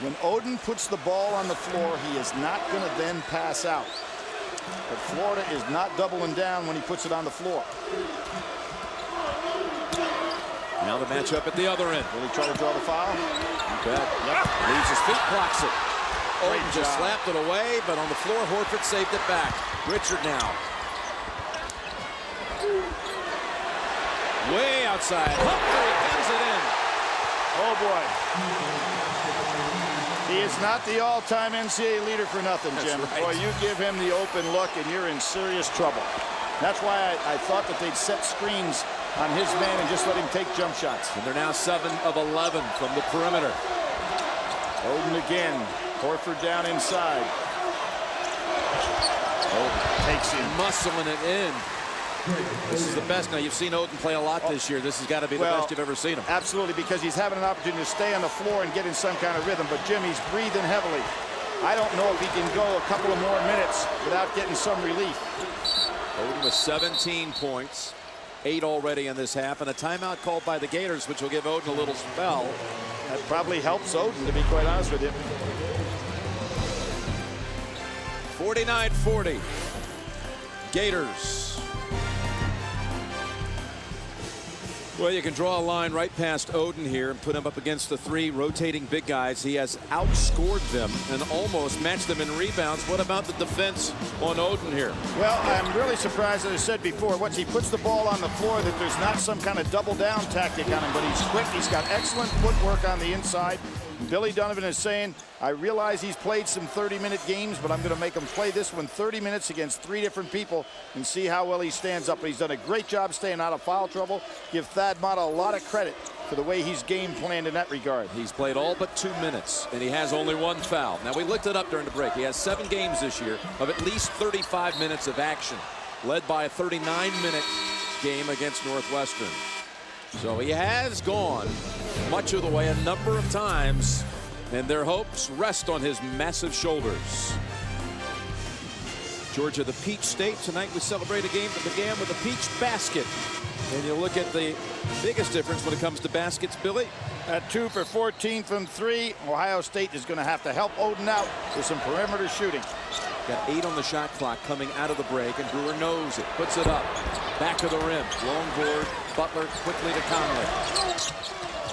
When Oden puts the ball on the floor, he is not going to then pass out. But Florida is not doubling down when he puts it on the floor. Now the matchup at the other end. Will he try to draw the foul? Yep. Leaves his feet, blocks it. Oden just slapped it away, but on the floor, Horford saved it back. Richard now. Way outside. Humphrey comes it in. Oh, boy. He is not the all-time NCAA leader for nothing, Jim. Right. Boy, you give him the open look, and you're in serious trouble. That's why I thought that they'd set screens on his man and just let him take jump shots. And they're now 7 of 11 from the perimeter. Oden again. Horford down inside. Oden takes him. Muscling it in. This is the best. Now, you've seen Oden play a lot this year. This has got to be the best you've ever seen him. Absolutely, because he's having an opportunity to stay on the floor and get in some kind of rhythm. But, Jim, he's breathing heavily. I don't know if he can go a couple of more minutes without getting some relief. Oden with 17 points. 8 already in this half, and a timeout called by the Gators, which will give Oden a little spell. That probably helps Oden, to be quite honest with you. 49-40. Gators. Well, you can draw a line right past Oden here and put him up against the 3 rotating big guys. He has outscored them and almost matched them in rebounds. What about the defense on Oden here? Well, I'm really surprised, as I said before, once he puts the ball on the floor, that there's not some kind of double down tactic on him, but he's quick. He's got excellent footwork on the inside. Billy Donovan is saying, I realize he's played some 30-minute games, but I'm going to make him play this one 30 minutes against 3 different people and see how well he stands up. He's done a great job staying out of foul trouble. Give Thad Matta a lot of credit for the way he's game planned in that regard. He's played all but 2 minutes, and he has only 1 foul. Now, we looked it up during the break. He has 7 games this year of at least 35 minutes of action, led by a 39-minute game against Northwestern. So he has gone much of the way a number of times, and their hopes rest on his massive shoulders. Georgia, the Peach State. Tonight we celebrate a game that began with a peach basket. And you look at the biggest difference when it comes to baskets, Billy. At 2 for 14 from 3, Ohio State is going to have to help Oden out with some perimeter shooting. Got 8 on the shot clock coming out of the break, and Brewer knows it. Puts it up. Back of the rim. Long board. Butler quickly to Conley.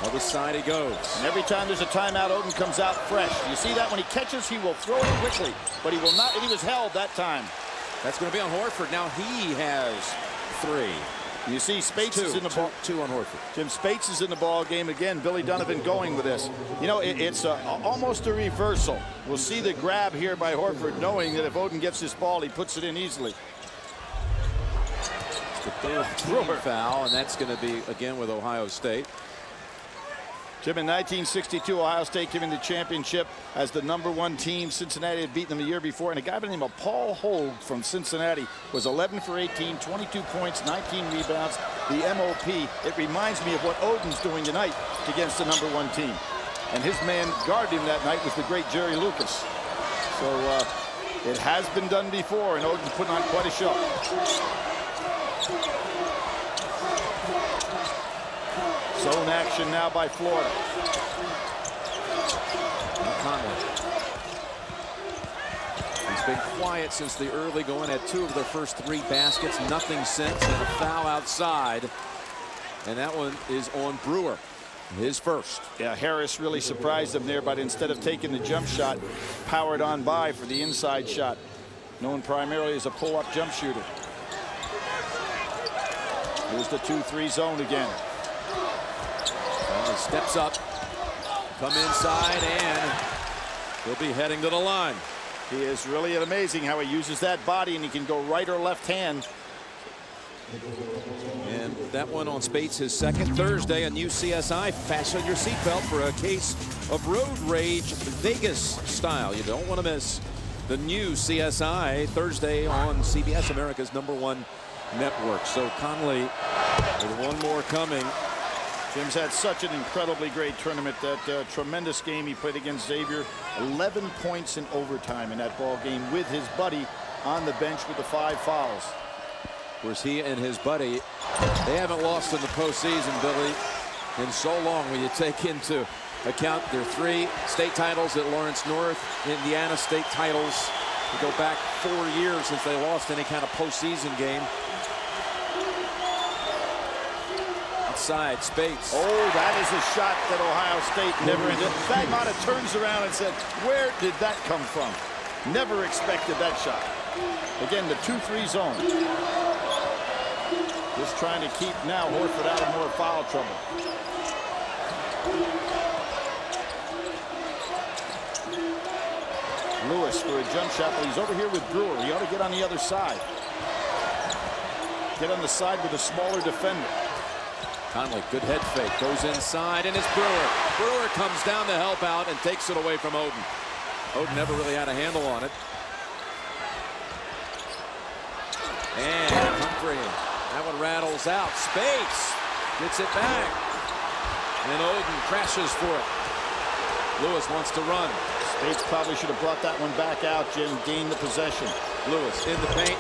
Other side he goes. And every time there's a timeout, Oden comes out fresh. You see that when he catches, he will throw it quickly, but he will not. He was held that time. That's going to be on Horford. Now he has 3. You see Spates is in the ball. 2 on Horford. Jim Spates is in the ball game again. Billy Donovan going with this. You know, it's almost a reversal. We'll see the grab here by Horford, knowing that if Oden gets this ball, he puts it in easily. The third foul, and that's going to be again with Ohio State. Jim, in 1962, Ohio State came in the championship as the #1 team. Cincinnati had beaten them the year before, and a guy by the name of Paul Hogue from Cincinnati was 11 for 18, 22 points, 19 rebounds, the MOP. It reminds me of what Oden's doing tonight against the #1 team. And his man guarding him that night was the great Jerry Lucas. So it has been done before, and Oden's putting on quite a show. Zone action now by Florida. Conley. He's been quiet since the early going. Had 2 of their first 3 baskets. Nothing since. And a foul outside. And that one is on Brewer. His first. Yeah, Harris really surprised him there, but instead of taking the jump shot, powered on by for the inside shot. Known primarily as a pull-up jump shooter. Here's the 2-3 zone again. He steps up, come inside, and he'll be heading to the line. He is really amazing how he uses that body, and he can go right or left hand. And that one on Spates, his second. Thursday on UCSI. Fasten your seatbelt for a case of road rage Vegas style. You don't want to miss the new CSI Thursday on CBS, America's #1 network. So Conley with one more coming. Jim's had such an incredibly great tournament. That tremendous game he played against Xavier. 11 points in overtime in that ball game with his buddy on the bench with the 5 fouls. Whereas he and his buddy, they haven't lost in the postseason, Billy, in so long when you take into account their 3 state titles at Lawrence North, Indiana state titles. We go back 4 years since they lost any kind of postseason game. Outside, Spates. Oh, that is a shot that Ohio State never ended. Bagmata turns around and said, where did that come from? Never expected that shot. Again, the 2-3 zone. Just trying to keep now Horford out of more foul trouble. Lewis for a jump shot, but he's over here with Brewer. He ought to get on the other side. Get on the side with a smaller defender. Conley, good head fake, goes inside, and it's Brewer. Brewer comes down to help out and takes it away from Oden. Oden never really had a handle on it. And Humphrey, that one rattles out. Spates gets it back. And Oden crashes for it. Lewis wants to run. Spates probably should have brought that one back out, Jim. Gained the possession. Lewis in the paint.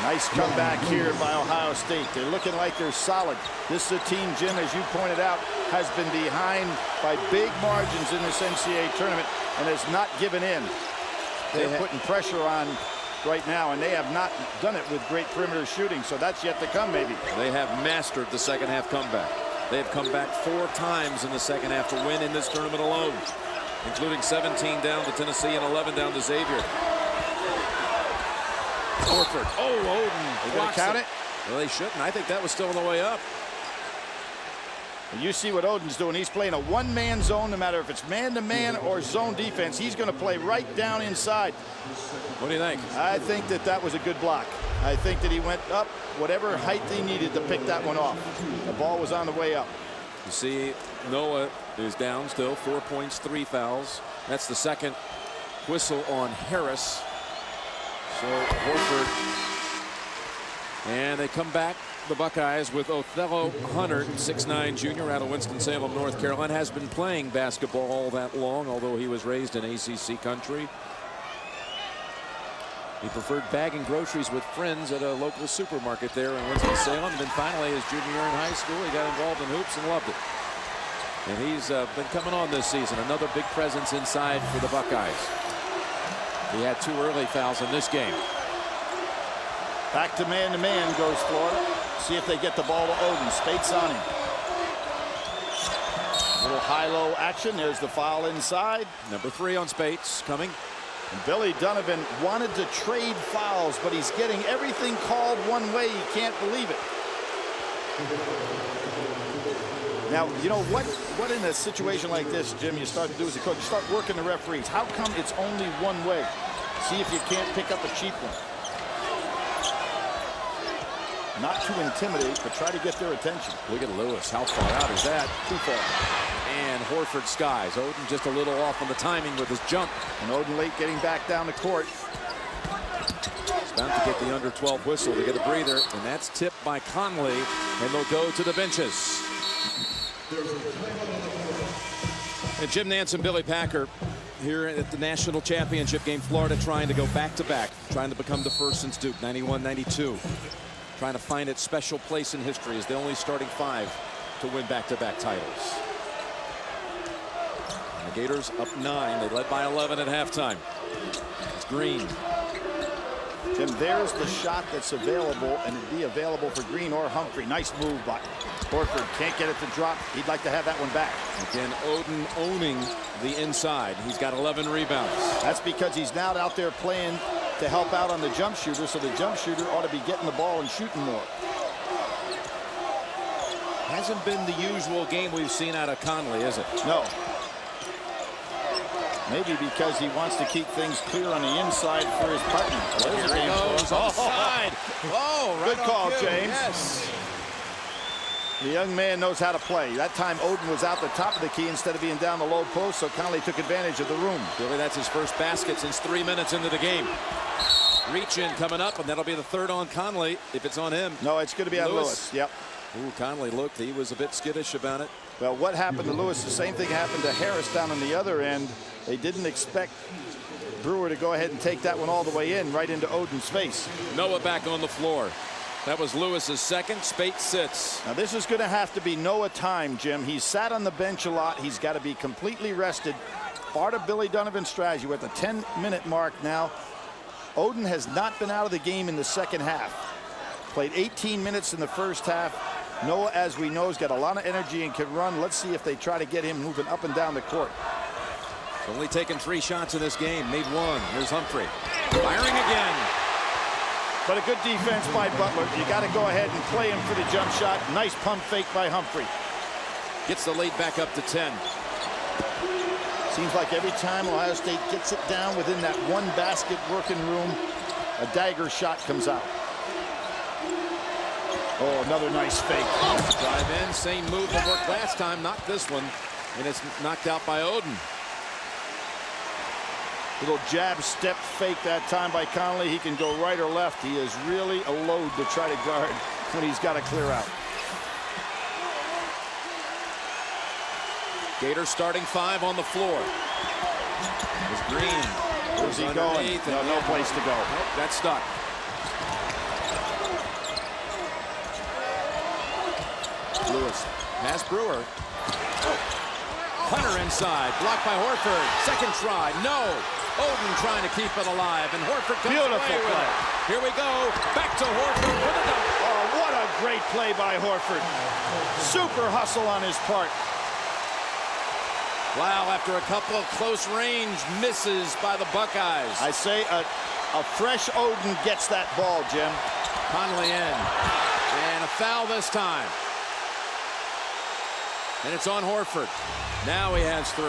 Nice comeback here by Ohio State. They're looking like they're solid. This is a team, Jim, as you pointed out, has been behind by big margins in this NCAA tournament and has not given in. They're putting pressure on right now, and they have not done it with great perimeter shooting, so that's yet to come, maybe. They have mastered the second half comeback. They have come back 4 times in the second half to win in this tournament alone, including 17 down to Tennessee and 11 down to Xavier. Horford. Oh, Oden. They're going to count it? Well, they shouldn't. I think that was still on the way up. And you see what Oden's doing. He's playing a one-man zone, no matter if it's man-to-man or zone defense. He's going to play right down inside. What do you think? I think that that was a good block. I think that he went up whatever height he needed to pick that one off. The ball was on the way up. You see, Noah is down still. 4 points, 3 fouls. That's the second whistle on Harris. So Horford. And they come back, the Buckeyes, with Othello Hunter, 6'9" junior out of Winston-Salem, North Carolina. Has been playing basketball all that long, although he was raised in ACC country. He preferred bagging groceries with friends at a local supermarket there in Winston-Salem. And then finally, his junior year in high school, he got involved in hoops and loved it. And he's been coming on this season. Another big presence inside for the Buckeyes. He had 2 early fouls in this game. Back to man goes Florida. See if they get the ball to Oden. Spates on him. Little high-low action. There's the foul inside. Number 3 on Spates coming. And Billy Donovan wanted to trade fouls, but he's getting everything called one way. He can't believe it. Now, you know what in a situation like this, Jim, you start to do as a coach, you start working the referees. How come it's only one way? See if you can't pick up a cheap one. Not to intimidate, but try to get their attention. Look at Lewis. How far out is that? Too far. And Horford skies. Oden just a little off on the timing with his jump. And Oden late getting back down the court. He's bound to get the under 12 whistle to get a breather. And that's tipped by Conley. And they'll go to the benches. And Jim Nantz and Billy Packer here at the national championship game. Florida trying to go back-to-back. Trying to become the first since Duke, 91-92. Trying to find its special place in history as the only starting 5 to win back-to-back titles. And the Gators up 9. They led by 11 at halftime. It's Green. Jim, there's the shot that's available, and it'd be available for Green or Humphrey. Nice move by Horford. Can't get it to drop. He'd like to have that one back. Again, Oden owning the inside. He's got 11 rebounds. That's because he's now out there playing to help out on the jump shooter, so the jump shooter ought to be getting the ball and shooting more. Hasn't been the usual game we've seen out of Conley, is it? No. Maybe because he wants to keep things clear on the inside for his partner. There he goes, offside. Oh, right. Good call, on cue. James. Yes. The young man knows how to play. That time Oden was out the top of the key instead of being down the low post, so Conley took advantage of the room. Really, that's his first basket since 3 minutes into the game. Reach in coming up, and that'll be the 3rd on Conley if it's on him. No, it's going to be on Lewis. Yep. Ooh, Conley looked. He was a bit skittish about it. Well, what happened to Lewis? The same thing happened to Harris down on the other end. They didn't expect Brewer to go ahead and take that one all the way in, right into Oden's face. Noah back on the floor. That was Lewis's second. Spate sits. Now this is going to have to be Noah time, Jim. He's sat on the bench a lot. He's got to be completely rested. Part of Billy Donovan's strategy. We're at the 10-minute mark now. Oden has not been out of the game in the second half. Played 18 minutes in the first half. Noah, as we know, has got a lot of energy and can run. Let's see if they try to get him moving up and down the court. He's only taken 3 shots in this game. Made 1. Here's Humphrey. Firing again. But a good defense by Butler. You got to go ahead and play him for the jump shot. Nice pump fake by Humphrey. Gets the lead back up to 10. Seems like every time Ohio State gets it down within that one basket working room, a dagger shot comes out. Oh, another nice fake. Drive in, same move that worked last time, not this one, and it's knocked out by Oden. Little jab step fake that time by Conley. He can go right or left. He is really a load to try to guard when he's got to clear out. Gators starting 5 on the floor. It's Green. Where's he going? No place to go. Nope, that's stuck. Lewis has Brewer. Hunter inside, blocked by Horford. Second try, no. Oden trying to keep it alive, and Horford comes away with it. Here we go, back to Horford for the dunk. Oh, what a great play by Horford. Super hustle on his part. Wow, after a couple of close range misses by the Buckeyes. I say a fresh Oden gets that ball, Jim. Conley in, and a foul this time. And it's on Horford. Now he has 3.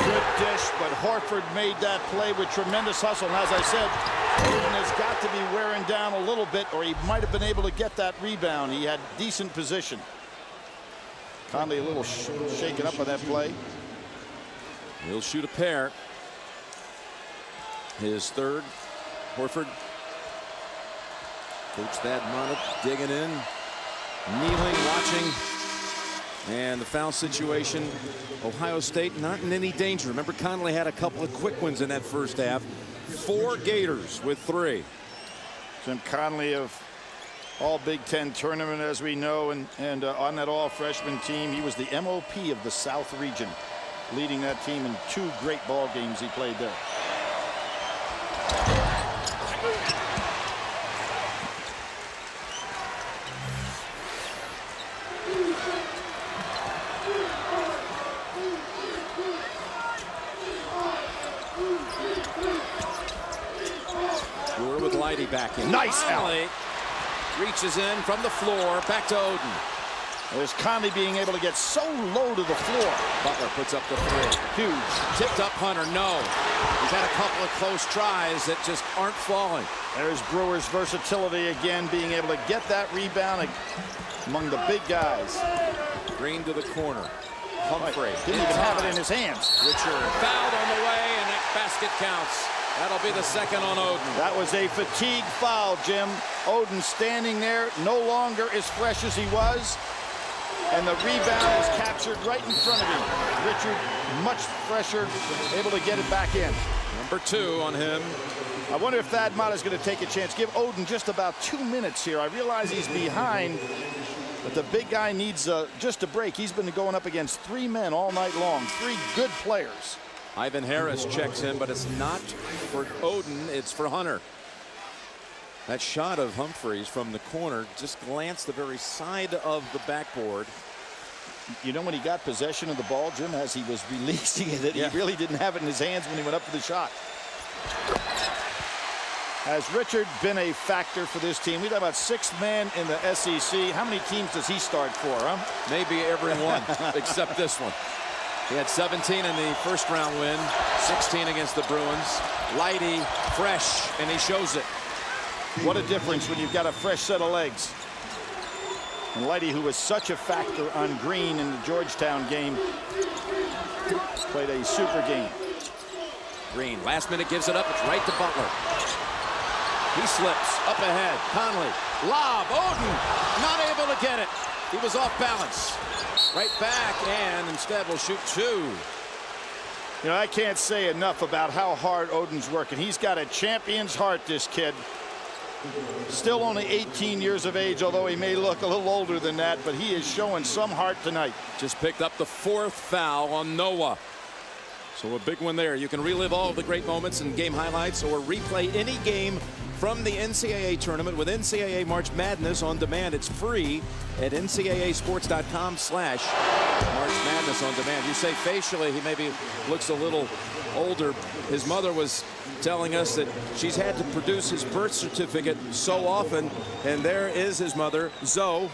Good dish, but Horford made that play with tremendous hustle. And as I said, Oden has got to be wearing down a little bit, or he might have been able to get that rebound. He had decent position. Conley a little shaken up on that play. He'll shoot a pair. His third. Horford. Coach Thad Matta digging in, kneeling, watching, and the foul situation. Ohio State not in any danger. Remember, Conley had a couple of quick ones in that first half. 4 Gators with 3. Jim Conley of all Big Ten tournament, as we know, and on that all-freshman team, he was the MOP of the South region, leading that team in 2 great ball games he played there. Brewer with Leidy back in. Nice Conley reaches in from the floor, back to Oden. There's Conley being able to get so low to the floor. Butler puts up the 3. Huge. Tipped up Hunter, no. He's had a couple of close tries that just aren't falling. There's Brewer's versatility again, being able to get that rebound among the big guys. Green to the corner. Humphrey. Didn't even have it in his hands. Richard fouled on the way, and that basket counts. That'll be the second on Oden. That was a fatigue foul, Jim. Oden standing there, no longer as fresh as he was. And the rebound is captured right in front of him. Richard, much fresher, able to get it back in. Number 2 on him. I wonder if Thad Matta is going to take a chance. Give Oden just about 2 minutes here. I realize he's behind, but the big guy needs just a break. He's been going up against 3 men all night long, 3 good players. Ivan Harris checks in, but it's not for Oden, it's for Hunter. That shot of Humphreys from the corner just glanced the very side of the backboard. You know, when he got possession of the ball, Jim, as he was releasing it, he really didn't have it in his hands when he went up for the shot. Has Richard been a factor for this team? We talk about 6th man in the SEC. How many teams does he start for, huh? Maybe every one except this one. He had 17 in the first round win, 16 against the Bruins. Leidy, fresh, and he shows it. What a difference when you've got a fresh set of legs. And Leidy, who was such a factor on Green in the Georgetown game, played a super game. Green, last minute, gives it up. It's right to Butler. He slips up ahead. Conley, lob. Oden not able to get it. He was off balance. Right back, and instead will shoot 2. You know, I can't say enough about how hard Oden's working. He's got a champion's heart, this kid. Still only 18 years of age, although he may look a little older than that, but he is showing some heart tonight. Just picked up the 4th foul on Noah. So a big one there. You can relive all of the great moments and game highlights or replay any game from the NCAA tournament with NCAA March Madness on demand. It's free at ncaasports.com/March Madness on demand. You say facially he maybe looks a little older. His mother was telling us that she's had to produce his birth certificate so often, and there is his mother, Zoe,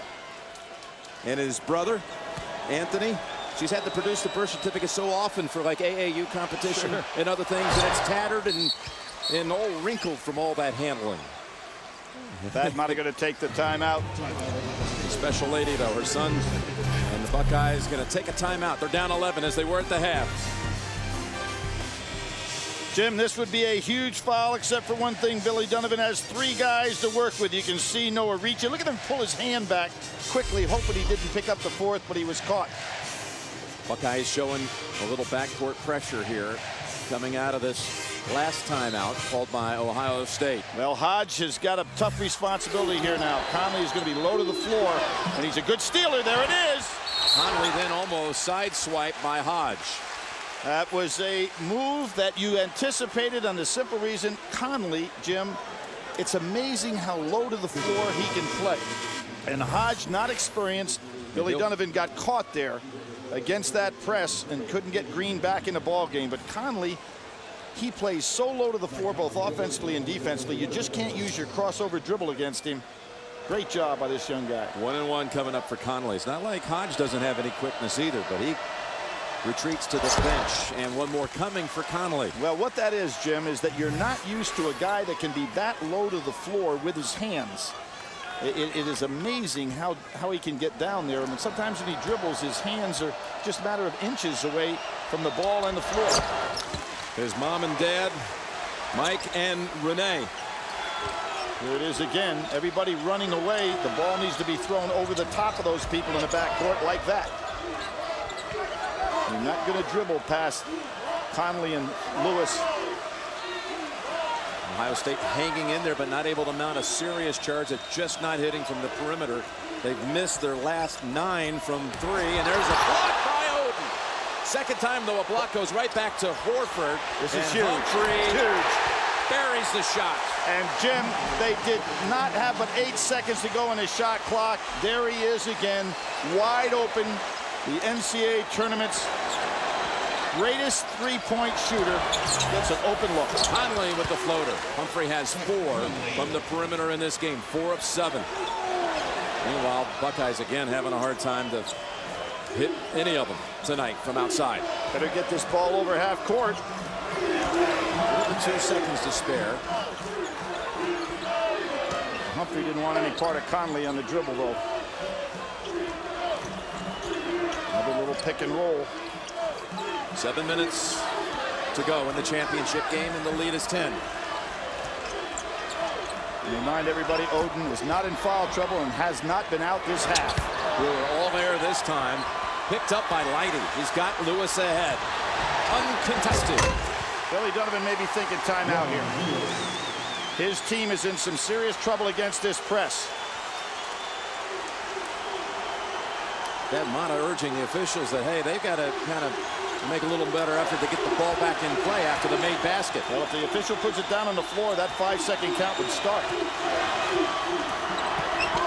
and his brother, Anthony. She's had to produce the birth certificate so often for like AAU competition and other things, and it's tattered and all wrinkled from all that handling. That might have going to take the timeout. Special lady, though, her son and the Buckeyes going to take a timeout. They're down 11 as they were at the half. Jim, this would be a huge foul, except for one thing. Billy Donovan has 3 guys to work with. You can see Noah reaching. Look at him pull his hand back quickly, hoping he didn't pick up the 4th, but he was caught. Buckeyes showing a little backcourt pressure here coming out of this last timeout called by Ohio State. Well, Hodge has got a tough responsibility here now. Conley is going to be low to the floor, and he's a good stealer. There it is. Conley then almost sideswiped by Hodge. That was a move that you anticipated on the simple reason, Conley, Jim, it's amazing how low to the floor he can play. And Hodge, not experienced. Billy Donovan got caught there against that press and couldn't get Green back in the ball game. But Conley, he plays so low to the floor, both offensively and defensively, you just can't use your crossover dribble against him. Great job by this young guy. 1-and-1 coming up for Conley. It's not like Hodge doesn't have any quickness either, but he retreats to the bench, and one more coming for Conley. Well, what that is, Jim, is that you're not used to a guy that can be that low to the floor with his hands. It is amazing how he can get down there. I mean, sometimes when he dribbles, his hands are just a matter of inches away from the ball and the floor. His mom and dad, Mike and Renee. Here it is again. Everybody running away. The ball needs to be thrown over the top of those people in the backcourt like that. You're not going to dribble past Conley and Lewis. Ohio State hanging in there, but not able to mount a serious charge at just not hitting from the perimeter. They've missed their last 9 from 3, and there's a block by Oden. Second time, though, a block goes right back to Horford. This is huge. Humphrey Huge. buries the shot. And Jim, they did not have but 8 seconds to go in the shot clock. There he is again, wide open. The NCAA tournament's greatest three-point shooter gets an open look. Conley with the floater. Humphrey has 4 from the perimeter in this game, 4 of 7. Meanwhile, Buckeyes again having a hard time to hit any of them tonight from outside. Better get this ball over half court. 2 seconds to spare. Humphrey didn't want any part of Conley on the dribble, though. Another little pick and roll. 7 minutes to go in the championship game, and the lead is 10. Remind everybody, Oden is not in foul trouble and has not been out this half. We were all there this time. Picked up by Lighty. He's got Lewis ahead. Uncontested. Billy Donovan may be thinking timeout here. His team is in some serious trouble against this press. That Mata urging the officials that, hey, they've got to kind of make a little better effort to get the ball back in play after the made basket. Well, if the official puts it down on the floor, that 5-second count would start.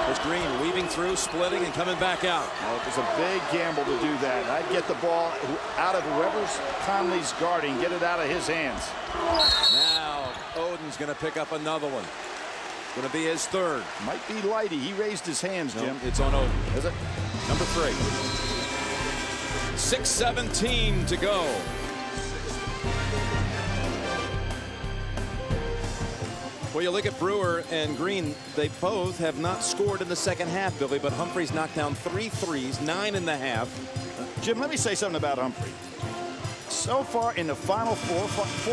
There's Green weaving through, splitting, and coming back out. Well, it was a big gamble to do that. I'd get the ball out of whoever's Conley's guarding, get it out of his hands. Now, Oden's going to pick up another one. Going to be his 3rd. Might be Lighty. He raised his hands, Jim. No, it's on Oden. Is it? Number 3. 6:17 to go. Well, you look at Brewer and Green, they both have not scored in the second half, Billy, but Humphrey's knocked down 3 threes, 9 in the half. Jim, let me say something about Humphrey. So far in the four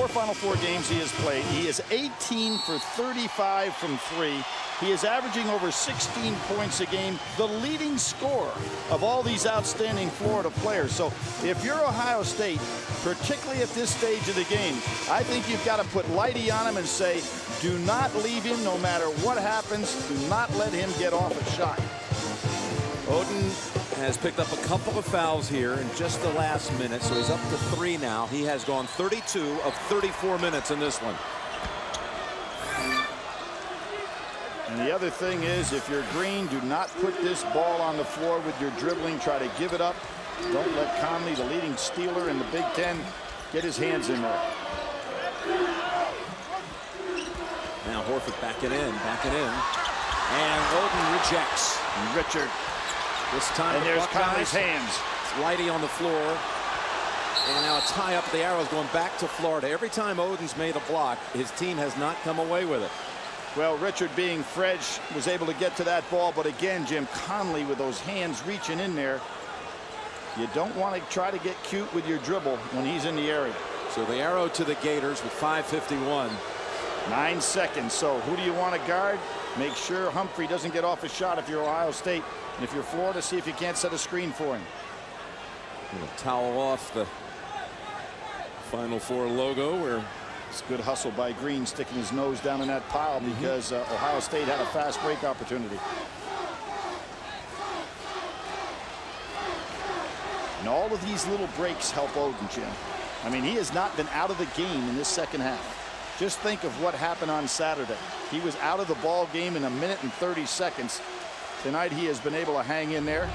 Final Four games he has played, he is 18 for 35 from 3. He is averaging over 16 points a game, the leading scorer of all these outstanding Florida players. So if you're Ohio State, particularly at this stage of the game, I think you've got to put Lighty on him and say, do not leave him no matter what happens. Do not let him get off a shot. Oden has picked up a couple of fouls here in just the last minute, so he's up to 3 now. He has gone 32 of 34 minutes in this one. And the other thing is, if you're Green, do not put this ball on the floor with your dribbling. Try to give it up. Don't let Conley, the leading stealer in the Big Ten, get his hands in there. Now Horford backing in. And Oden rejects. And Richard. This time, and there's Conley's hands. It's Lighty on the floor. And now a tie up. The arrow's going back to Florida. Every time Oden's made a block, his team has not come away with it. Well, Richard, being fresh, was able to get to that ball. But again, Jim, Conley with those hands reaching in there. You don't want to try to get cute with your dribble when he's in the area. So the arrow to the Gators with 5:51. 9 seconds. So who do you want to guard? Make sure Humphrey doesn't get off a shot if you're Ohio State. And if you're Florida, see if you can't set a screen for him. Gonna towel off the Final Four logo. Where it's good hustle by Green, sticking his nose down in that pile because Ohio State had a fast break opportunity. And all of these little breaks help Oden, Jim. I mean, he has not been out of the game in this second half. Just think of what happened on Saturday. He was out of the ball game in 1 minute and 30 seconds. Tonight he has been able to hang in there.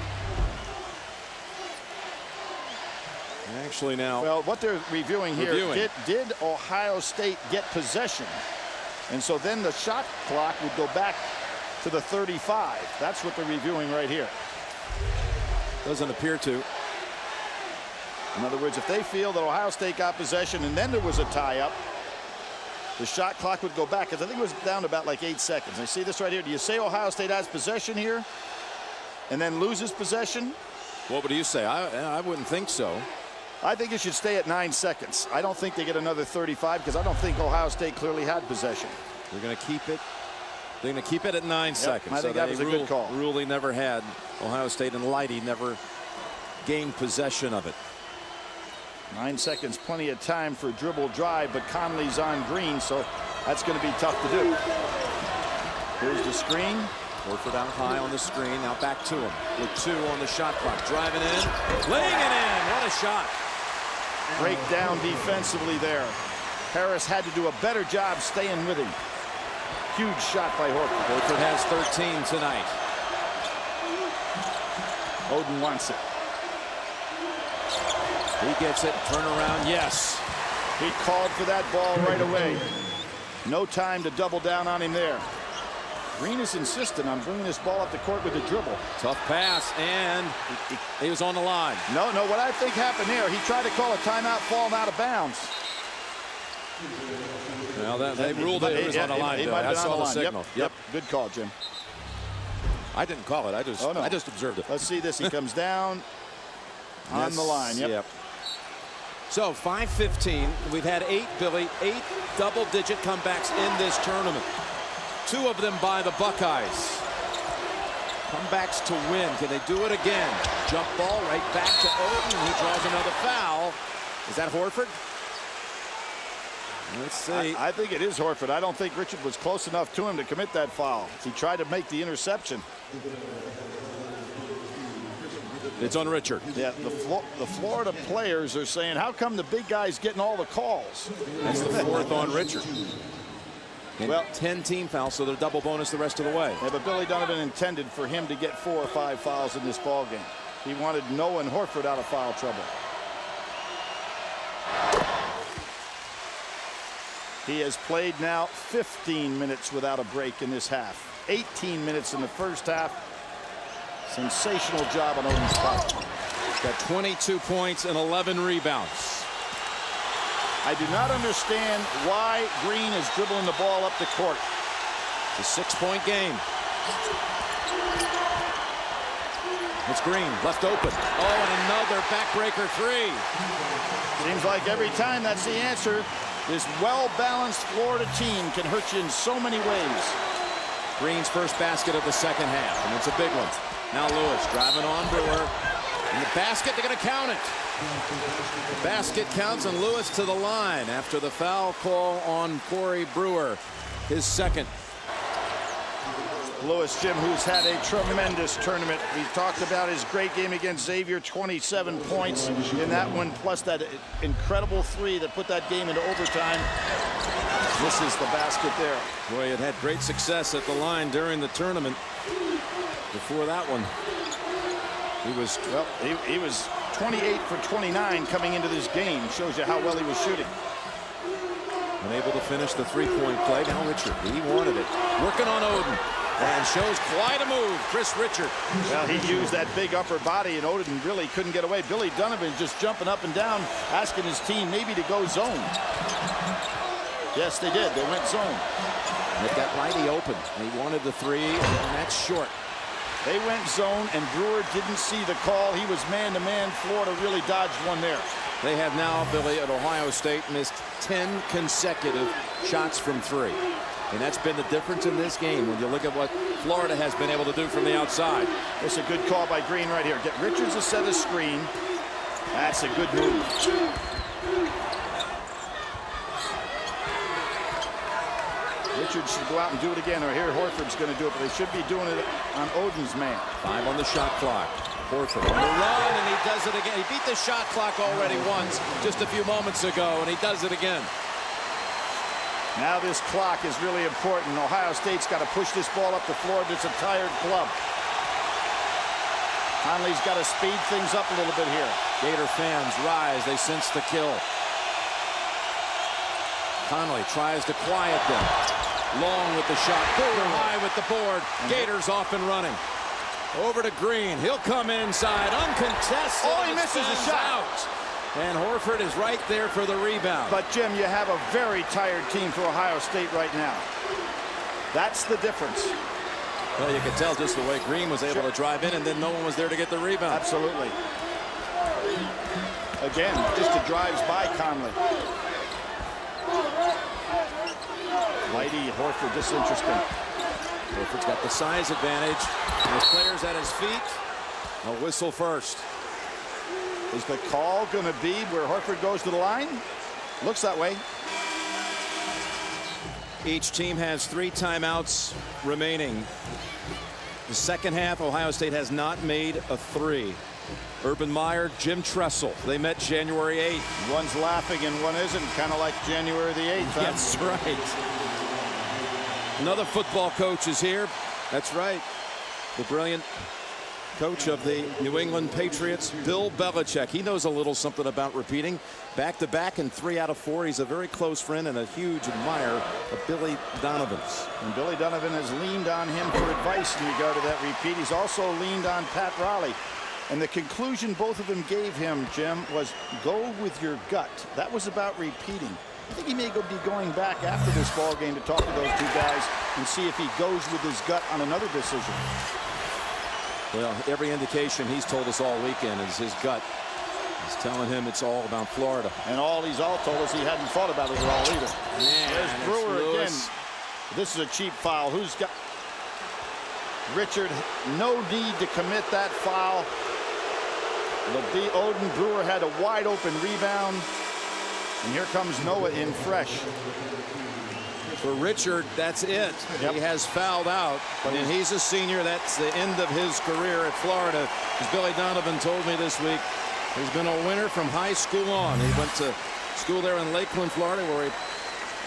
Actually now, well, what they're reviewing here, did Ohio State get possession? And so then the shot clock would go back to the 35. That's what they're reviewing right here. Doesn't appear to. In other words, if they feel that Ohio State got possession and then there was a tie-up, the shot clock would go back, because I think it was down to about like 8 seconds. I see this right here. Do you say Ohio State has possession here and then loses possession? What would you say? I wouldn't think so. I think it should stay at 9 seconds. I don't think they get another 35 because I don't think Ohio State clearly had possession. They're going to keep it. They're going to keep it at 9 seconds. I think that was a good call. Rule he never had. Ohio State and Lighty never gained possession of it. 9 seconds, plenty of time for dribble drive, but Conley's on Green, so that's going to be tough to do. Here's the screen. Horford out high on the screen. Now back to him with 2 on the shot clock. Driving in, laying it in. What a shot! Break down defensively there. Harris had to do a better job staying with him. Huge shot by Horford. Horford has 13 tonight. Oden wants it. He gets it. Turn around. Yes. He called for that ball right away. No time to double down on him there. Green is insistent on bringing this ball up the court with the dribble. Tough pass, and he was on the line. No, what I think happened there, he tried to call a timeout, falling out of bounds. Well, they ruled it was on the line. I saw the signal. Yep. Good call, Jim. I didn't call it. I just observed it. Let's see this. He comes down on the line. Yep. So 5:15. We've had 8 double-digit comebacks in this tournament. 2 of them by the Buckeyes. Comebacks to win. Can they do it again? Jump ball right back to Oden. He draws another foul. Is that Horford? Let's see. I think it is Horford. I don't think Richard was close enough to him to commit that foul. He tried to make the interception. It's on Richard. Yeah, the Florida players are saying, how come the big guy's getting all the calls? That's the 4th on Richard. And well, 10 team fouls, so they're double bonus the rest of the way. Yeah, but Billy Donovan intended for him to get 4 or 5 fouls in this ball game. He wanted Noah and Horford out of foul trouble. He has played now 15 minutes without a break in this half. 18 minutes in the first half. Sensational job on Oden's part. Got 22 points and 11 rebounds. I do not understand why Green is dribbling the ball up the court. It's a 6-point game. It's Green, left open. Oh, and another backbreaker three. Seems like every time that's the answer. This well-balanced Florida team can hurt you in so many ways. Green's first basket of the second half, and it's a big one. Now Lewis driving on Brewer. In the basket, they're going to count it. The basket counts, and Lewis to the line after the foul call on Corey Brewer, his second. Lewis, Jim, who's had a tremendous tournament. We talked about his great game against Xavier, 27 points in that one, plus that incredible three that put that game into overtime. Misses the basket there. Boy, it had great success at the line during the tournament. Before that one, he was 28 for 29 coming into this game. Shows you how well he was shooting. Unable to finish the three-point play. Now Richard, he wanted it. Working on Oden. And shows quite a move, Chris Richard. Well, he used that big upper body, and Oden really couldn't get away. Billy Donovan just jumping up and down, asking his team maybe to go zone. Yes, they did. They went zone. It got Lighty open. He wanted the three, and that's short. They went zone, and Brewer didn't see the call. He was man-to-man. Florida really dodged one there. They have now, Billy, at Ohio State, missed 10 consecutive shots from three. And that's been the difference in this game when you look at what Florida has been able to do from the outside. It's a good call by Green right here. Get Richards to set a screen. That's a good move. Richards should go out and do it again, or here Horford's going to do it, but they should be doing it on Oden's man. 5 on the shot clock. Horford on the run, and he does it again. He beat the shot clock already once just a few moments ago, and he does it again. Now this clock is really important. Ohio State's got to push this ball up the floor. It's a tired club. Conley's got to speed things up a little bit here. Gator fans rise. They sense the kill. Conley tries to quiet them. Long with the shot. Brewer high with the board. Gators off and running. Over to Green. He'll come inside. Uncontested. Oh, he misses the shot. Out. And Horford is right there for the rebound. But, Jim, you have a very tired team for Ohio State right now. That's the difference. Well, you could tell just the way Green was able to drive in, and then no one was there to get the rebound. Absolutely. Again, just a drives by Conley. Lighty, Horford, this is interesting. Horford's got the size advantage. And with players at his feet, a whistle first. Is the call going to be where Horford goes to the line? Looks that way. Each team has 3 timeouts remaining. The second half, Ohio State has not made a three. Urban Meyer, Jim Tressel. They met January 8th. One's laughing and one isn't, kind of like January the 8th. Huh? That's right. Another football coach is here. That's right. The brilliant coach of the New England Patriots, Bill Belichick. He knows a little something about repeating. Back-to-back in 3 out of 4. He's a very close friend and a huge admirer of Billy Donovan's. And Billy Donovan has leaned on him for advice in regard to that repeat. He's also leaned on Pat Riley. And the conclusion both of them gave him, Jim, was go with your gut. That was about repeating. I think he may be going back after this ball game to talk to those 2 guys and see if he goes with his gut on another decision. Well, every indication he's told us all weekend is his gut. He's telling him it's all about Florida. And he's all told us he hadn't thought about it at all either. Man, there's Brewer again. This is a cheap foul. Who's got Richard? No need to commit that foul. It'll be Oden. Brewer had a wide open rebound. And here comes Noah in fresh. For Richard, that's it. Yep. He has fouled out, and he's a senior. That's the end of his career at Florida. As Billy Donovan told me this week, he's been a winner from high school on. He went to school there in Lakeland, Florida, where he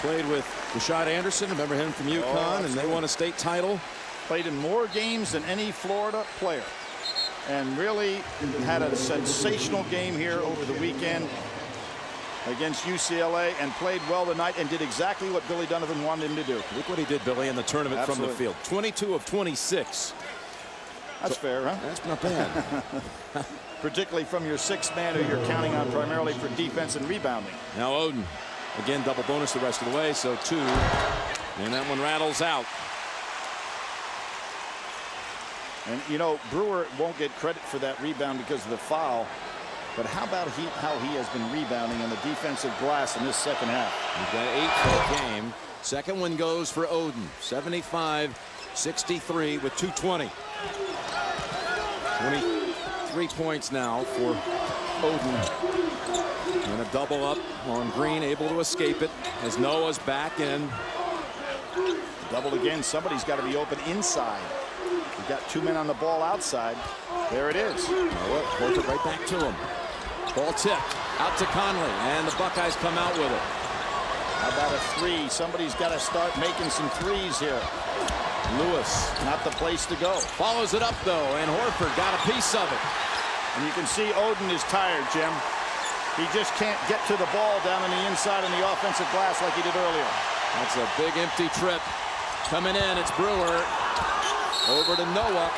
played with Rashad Anderson. Remember him from UConn, and they won a state title. Played in more games than any Florida player, and really had a sensational game here over the weekend against UCLA, and played well tonight and did exactly what Billy Donovan wanted him to do. Look what he did, Billy, in the tournament from the field. 22 of 26. That's fair, huh? That's not bad. Particularly from your 6th man who you're counting on primarily for defense and rebounding. Now Oden, again, double bonus the rest of the way, so 2. And that one rattles out. And, you know, Brewer won't get credit for that rebound because of the foul. But how about how he has been rebounding on the defensive glass in this second half? He's got 8 for the game. Second one goes for Oden. 75-63 with 2:20. 23 points now for Oden. And a double up on Green, able to escape it as Noah's back in. Double again. Somebody's got to be open inside. We've got 2 men on the ball outside. There it is. Noah pulls it right back to him. Ball tipped out to Conley, and the Buckeyes come out with it. How about a 3? Somebody's got to start making some threes here. Lewis, not the place to go. Follows it up, though, and Horford got a piece of it. And you can see Oden is tired, Jim. He just can't get to the ball down on the inside on the offensive glass like he did earlier. That's a big empty trip. Coming in, it's Brewer. Over to Noah.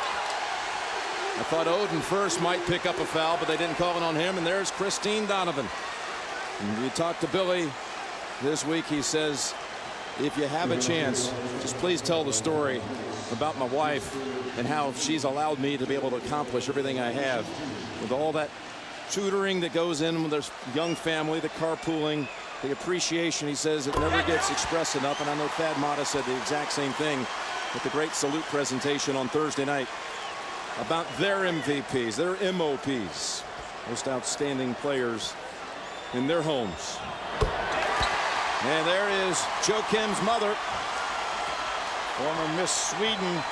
I thought Oden first might pick up a foul, but they didn't call it on him. And there's Christine Donovan. And we talked to Billy this week. He says, if you have a chance, just please tell the story about my wife and how she's allowed me to be able to accomplish everything I have with all that tutoring that goes in with this young family, the carpooling, the appreciation. He says it never gets expressed enough. And I know Thad Matta said the exact same thing with the great salute presentation on Thursday night about their MVPs, their MOPs, most outstanding players in their homes. And there is Joakim's mother, former Miss Sweden.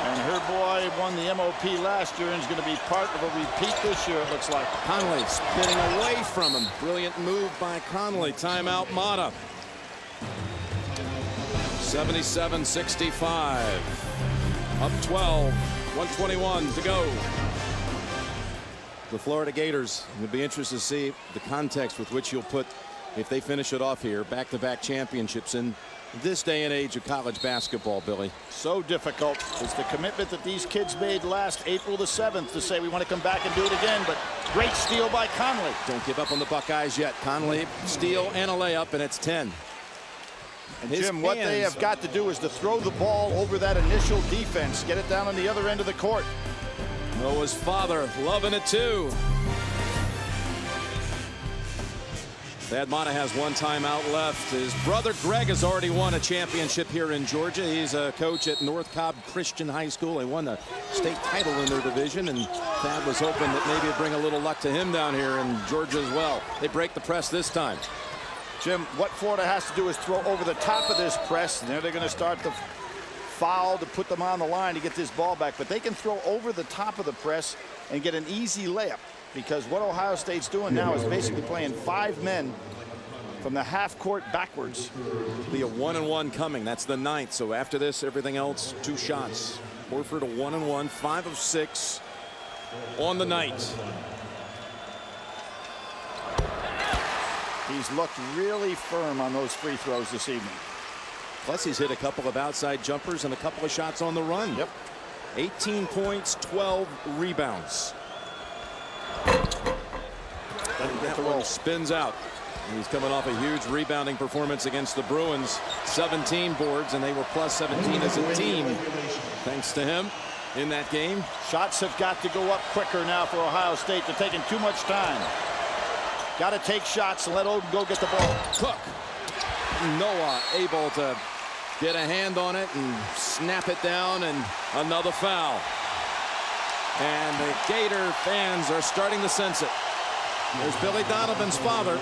And her boy won the MOP last year and is going to be part of a repeat this year, it looks like. Conley spinning away from him. Brilliant move by Conley. Timeout, Matta. 77-65. Up 12. 1:21 to go. The Florida Gators, will be interested to see the context with which you'll put, if they finish it off here, back-to-back championships in this day and age of college basketball, Billy. So difficult. It's the commitment that these kids made last April the 7th to say we want to come back and do it again, but great steal by Conley. Don't give up on the Buckeyes yet. Conley, steal and a layup, and it's 10. And Jim, what they have got to do is to throw the ball over that initial defense, get it down on the other end of the court. Noah's father loving it too. Thad Matta has 1 timeout left. His brother Greg has already won a championship here in Georgia. He's a coach at North Cobb Christian High School. They won the state title in their division, and Thad was hoping that maybe it'd bring a little luck to him down here in Georgia as well. They break the press this time. Jim, what Florida has to do is throw over the top of this press, and then they're going to start the foul to put them on the line to get this ball back. But they can throw over the top of the press and get an easy layup, because what Ohio State's doing now is basically playing 5 men from the half court backwards. Be a 1-and-1 coming. That's the 9th. So after this, everything else, 2 shots. Horford a 1-and-1, 5 of 6 on the night. He's looked really firm on those free throws this evening. Plus, he's hit a couple of outside jumpers and a couple of shots on the run. Yep. 18 points, 12 rebounds. That one spins out. He's coming off a huge rebounding performance against the Bruins. 17 boards, and they were plus 17 as a team. Thanks to him in that game. Shots have got to go up quicker now for Ohio State. They're taking too much time. Got to take shots and let Oden go get the ball. Cook. Noah able to get a hand on it and snap it down, and another foul. And the Gator fans are starting to sense it. There's Billy Donovan's father.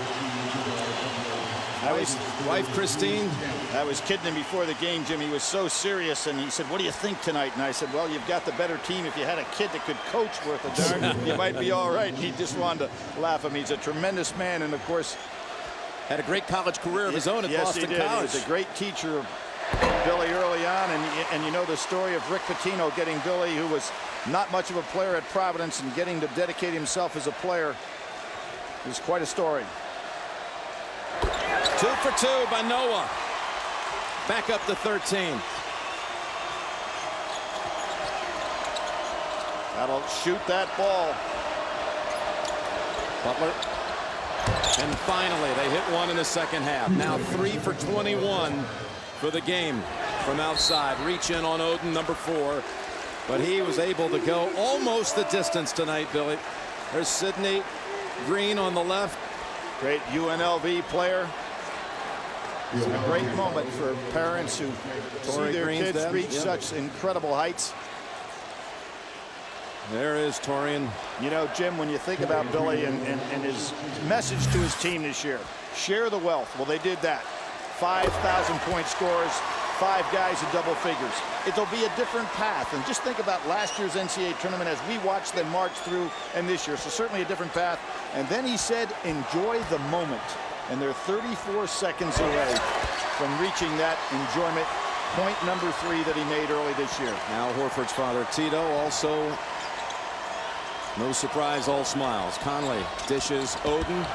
His wife, Christine. I was kidding him before the game, Jim. He was so serious, and he said, what do you think tonight? And I said, well, you've got the better team. If you had a kid that could coach worth a darn, you might be all right. And he just wanted to laugh at me. He's a tremendous man, and, of course, had a great college career of his own at Boston College. He was a great teacher of Billy early on, and you know the story of Rick Pitino getting Billy, who was not much of a player at Providence, and getting to dedicate himself as a player. It was quite a story. 2 for 2 by Noah. Back up to 13. That'll shoot that ball. Butler. And finally, they hit one in the second half. Now 3 for 21 for the game. from outside. Reach in on Oden, number 4. But he was able to go almost the distance tonight, Billy. There's Sidney Green on the left. Great UNLV player. It's a great moment for parents who see their kids reach such incredible heights. There is Torian. You know, Jim, when you think about Billy and his message to his team this year, share the wealth. Well, they did that. 5,000-point scores, 5 guys in double figures. It'll be a different path. And just think about last year's NCAA tournament as we watched them march through, and this year. So certainly a different path. And then he said, enjoy the moment. And they're 34 seconds away from reaching that enjoyment. Point number 3 that he made early this year. Al Horford's father, Tito, also no surprise, all smiles. Conley dishes Oden.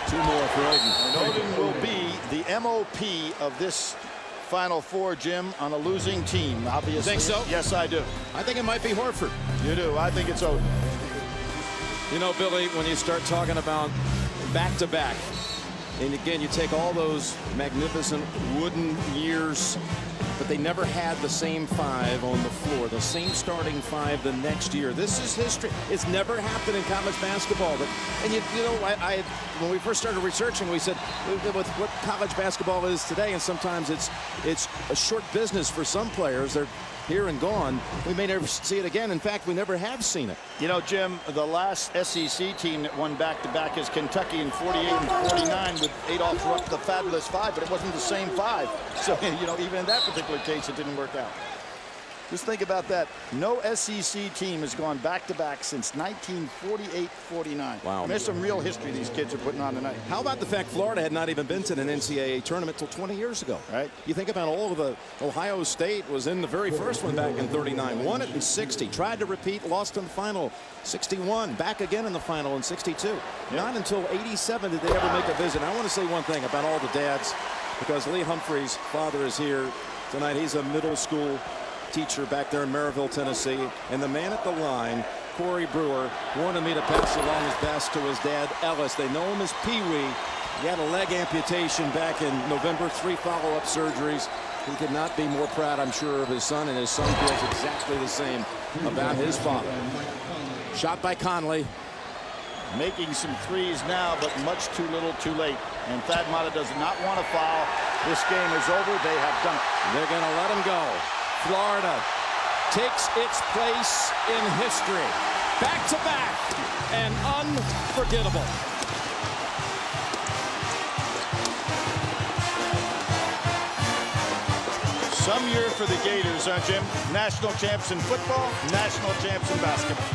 2 more for Oden. And Oden will be the MOP of this Final Four, Jim, on a losing team, obviously. Think so? Yes, I do. I think it might be Horford. You do? I think it's Oden. You know, Billy, when you start talking about back-to-back, and again, you take all those magnificent wooden years, but they never had the same 5 on the floor, the same starting 5 the next year. This is history. It's never happened in college basketball. And you know, when we first started researching, we said with what college basketball is today, and sometimes it's a short business for some players. They're here and gone. We may never see it again. In fact, we never have seen it. You know, Jim, the last SEC team that won back-to-back is Kentucky in 48 and 49 with Adolph Rupp, the fabulous 5, but it wasn't the same 5. So, you know, even in that particular case, it didn't work out. Just think about that. No SEC team has gone back-to-back since 1948-49. Wow. And there's some real history these kids are putting on tonight. How about the fact Florida had not even been to an NCAA tournament till 20 years ago? Right. You think about all of the Ohio State was in the very first one back in 39, won it in 60, tried to repeat, lost in the final 61, back again in the final in 62. Yep. Not until 87 did they ever make a visit. I want to say one thing about all the dads, because Lee Humphrey's father is here tonight. He's a middle school teacher back there in Maryville, Tennessee, and the man at the line, Corey Brewer, wanted me to pass along his best to his dad, Ellis. They know him as Pee-wee. He had a leg amputation back in November, 3 follow-up surgeries. He could not be more proud, I'm sure, of his son, and his son feels exactly the same about his father. Shot by Conley. Making some threes now, but much too little too late. And Thad Matta does not want to foul. This game is over. They have done it. They're going to let him go. Florida takes its place in history. Back-to-back and unforgettable. Some year for the Gators, huh, Jim? National champs in football, national champs in basketball.